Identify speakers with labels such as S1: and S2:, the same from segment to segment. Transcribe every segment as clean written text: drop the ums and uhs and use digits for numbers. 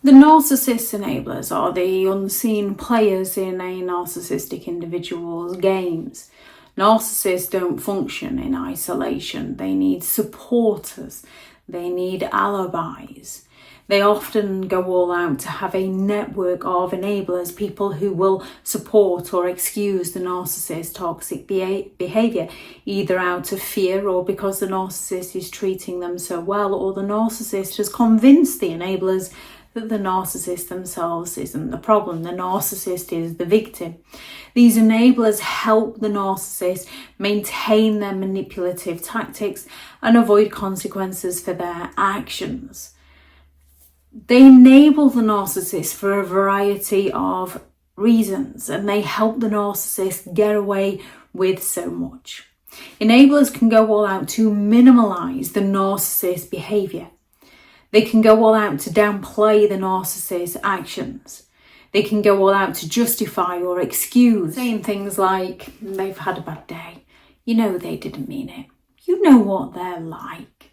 S1: The narcissist enablers are the unseen players in a narcissistic individual's games. Narcissists don't function in isolation. They need supporters. They need alibis. They often go all out to have a network of enablers, people who will support or excuse the narcissist's toxic behaviour, either out of fear or because the narcissist is treating them so well, or the narcissist has convinced the enablers that the narcissist themselves isn't the problem. The narcissist is the victim. These enablers help the narcissist maintain their manipulative tactics and avoid consequences for their actions. They enable the narcissist for a variety of reasons, and they help the narcissist get away with so much. Enablers can go all out to minimise the narcissist's behaviour. They can go all out to downplay the narcissist's actions. They can go all out to justify or excuse, saying things like, they've had a bad day. You know they didn't mean it. You know what they're like.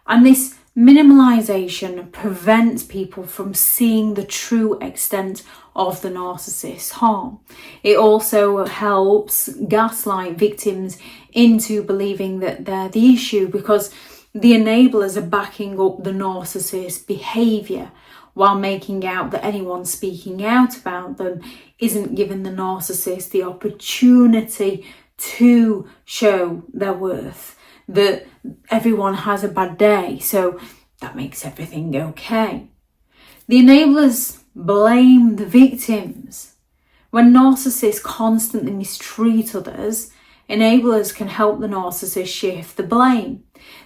S1: And this minimization prevents people from seeing the true extent of the narcissist's harm. It also helps gaslight victims into believing that they're the issue, because the enablers are backing up the narcissist's behaviour while making out that anyone speaking out about them isn't giving the narcissist the opportunity to show their worth, that everyone has a bad day, so that makes everything okay. The enablers blame the victims. When narcissists constantly mistreat others, enablers can help the narcissist shift the blame.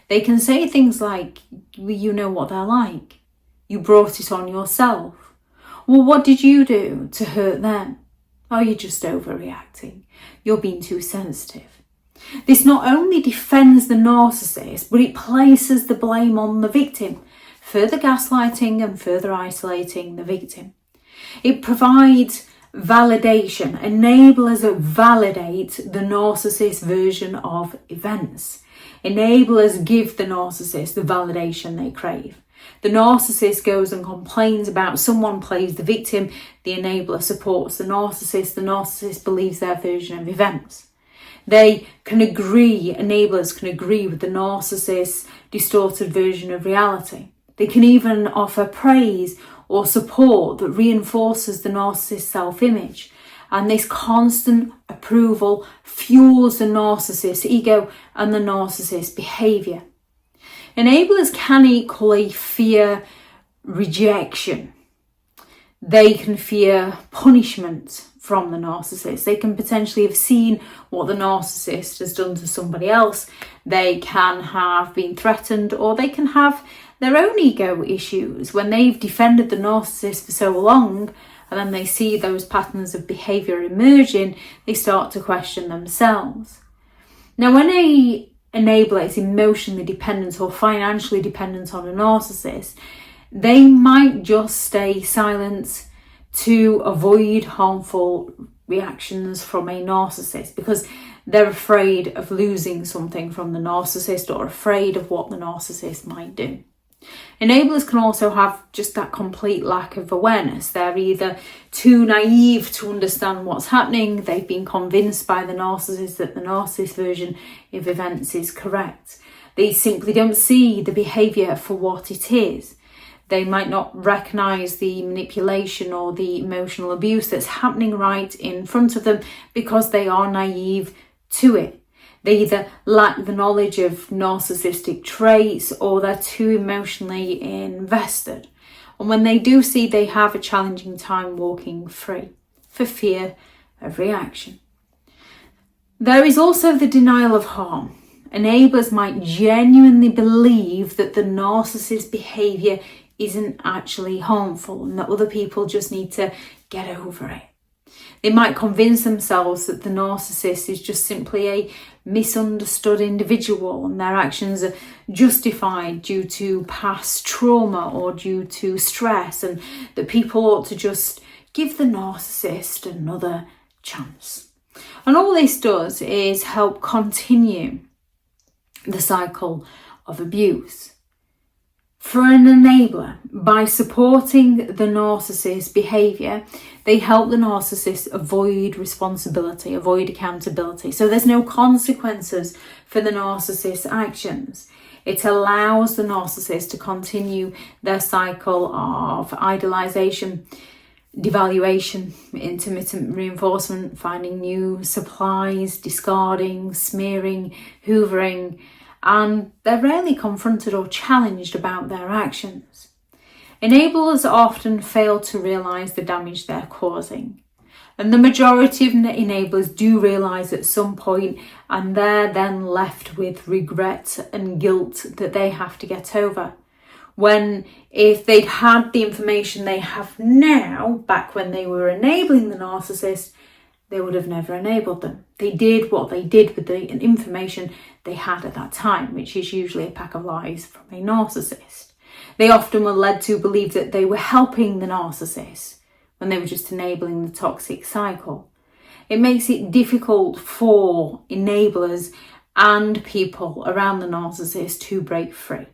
S1: They can say things like, well, you know what they're like. You brought it on yourself. Well, what did you do to hurt them? Oh, you're just overreacting. You're being too sensitive. This not only defends the narcissist, but it places the blame on the victim, further gaslighting and further isolating the victim. It provides validation. Enablers validate the narcissist version of events. Enablers give the narcissist the validation they crave. The narcissist goes and complains about someone plays the victim. The enabler supports the narcissist believes their version of events. They can agree, enablers can agree with the narcissist's distorted version of reality. They can even offer praise or support that reinforces the narcissist's self-image. And this constant approval fuels the narcissist's ego and the narcissist's behaviour. Enablers can equally fear rejection. They can fear punishment from the narcissist. They can potentially have seen what the narcissist has done to somebody else. They can have been threatened, or they can have their own ego issues when they've defended the narcissist for so long, and then they see those patterns of behaviour emerging, they start to question themselves. Now, when an enabler is emotionally dependent or financially dependent on a narcissist, they might just stay silent to avoid harmful reactions from a narcissist, because they're afraid of losing something from the narcissist or afraid of what the narcissist might do. Enablers can also have just that complete lack of awareness. They're either too naive to understand what's happening, they've been convinced by the narcissist that the narcissist version of events is correct. They simply don't see the behaviour for what it is. They might not recognise the manipulation or the emotional abuse that's happening right in front of them because they are naive to it. They either lack the knowledge of narcissistic traits, or they're too emotionally invested. And when they do see, they have a challenging time walking free for fear of reaction. There is also the denial of harm. Enablers might genuinely believe that the narcissist's behaviour isn't actually harmful and that other people just need to get over it. They might convince themselves that the narcissist is just simply a misunderstood individual and their actions are justified due to past trauma or due to stress, and that people ought to just give the narcissist another chance. And all this does is help continue the cycle of abuse. For an enabler, by supporting the narcissist's behaviour, they help the narcissist avoid responsibility, avoid accountability. So there's no consequences for the narcissist's actions. It allows the narcissist to continue their cycle of idolization, devaluation, intermittent reinforcement, finding new supplies, discarding, smearing, hoovering, and they're rarely confronted or challenged about their actions. Enablers often fail to realise the damage they're causing. And the majority of enablers do realise at some point, and they're then left with regret and guilt that they have to get over. When if they'd had the information they have now, back when they were enabling the narcissist, they would have never enabled them. They did what they did with the information they had at that time, which is usually a pack of lies from a narcissist. They often were led to believe that they were helping the narcissist when they were just enabling the toxic cycle. It makes it difficult for enablers and people around the narcissist to break free.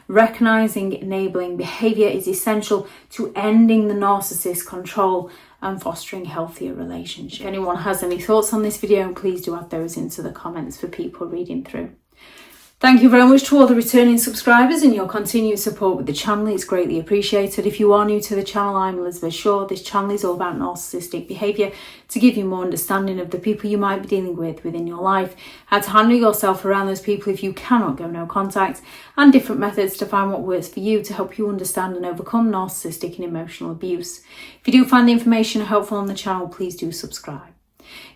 S1: Recognising enabling behaviour is essential to ending the narcissist's control and fostering healthier relationships. If anyone has any thoughts on this video, please do add those into the comments for people reading through. Thank you very much to all the returning subscribers and your continued support with the channel. It's greatly appreciated. If you are new to the channel, I'm Elizabeth Shaw. This channel is all about narcissistic behaviour to give you more understanding of the people you might be dealing with within your life, how to handle yourself around those people if you cannot go no contact, and different methods to find what works for you to help you understand and overcome narcissistic and emotional abuse. If you do find the information helpful on the channel, please do subscribe.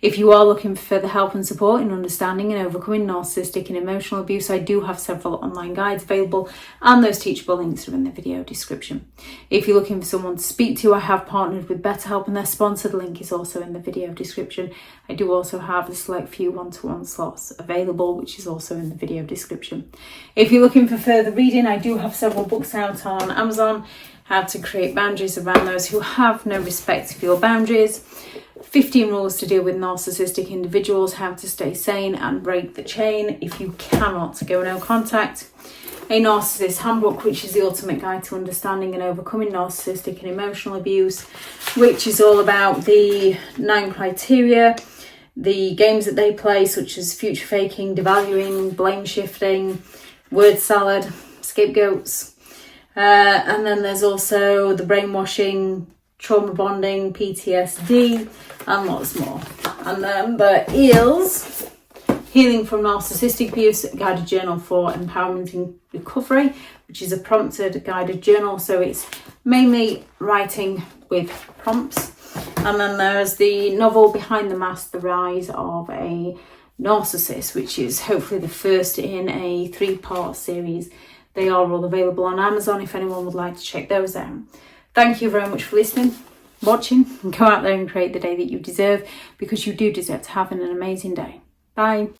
S1: If you are looking for further help and support in understanding and overcoming narcissistic and emotional abuse, I do have several online guides available, and those teachable links are in the video description. If you're looking for someone to speak to, I have partnered with BetterHelp, and their sponsored link is also in the video description. I do also have a select few one-to-one slots available, which is also in the video description. If you're looking for further reading, I do have several books out on Amazon. How to create boundaries around those who have no respect for your boundaries, 15 rules to deal with narcissistic individuals, how to stay sane and break the chain if you cannot go no contact, a narcissist handbook, which is the ultimate guide to understanding and overcoming narcissistic and emotional abuse, which is all about the 9 criteria, the games that they play, such as future faking, devaluing, blame shifting, word salad, scapegoats. And then there's also the brainwashing, trauma bonding, PTSD, and lots more. And then there is Healing from Narcissistic Abuse, guided journal for empowerment and recovery, which is a prompted guided journal. So it's mainly writing with prompts. And then there's the novel Behind the Mask, The Rise of a Narcissist, which is hopefully the first in a 3-part series. They are all available on Amazon if anyone would like to check those out. Thank you very much for listening, watching, and go out there and create the day that you deserve, because you do deserve to have an amazing day. Bye.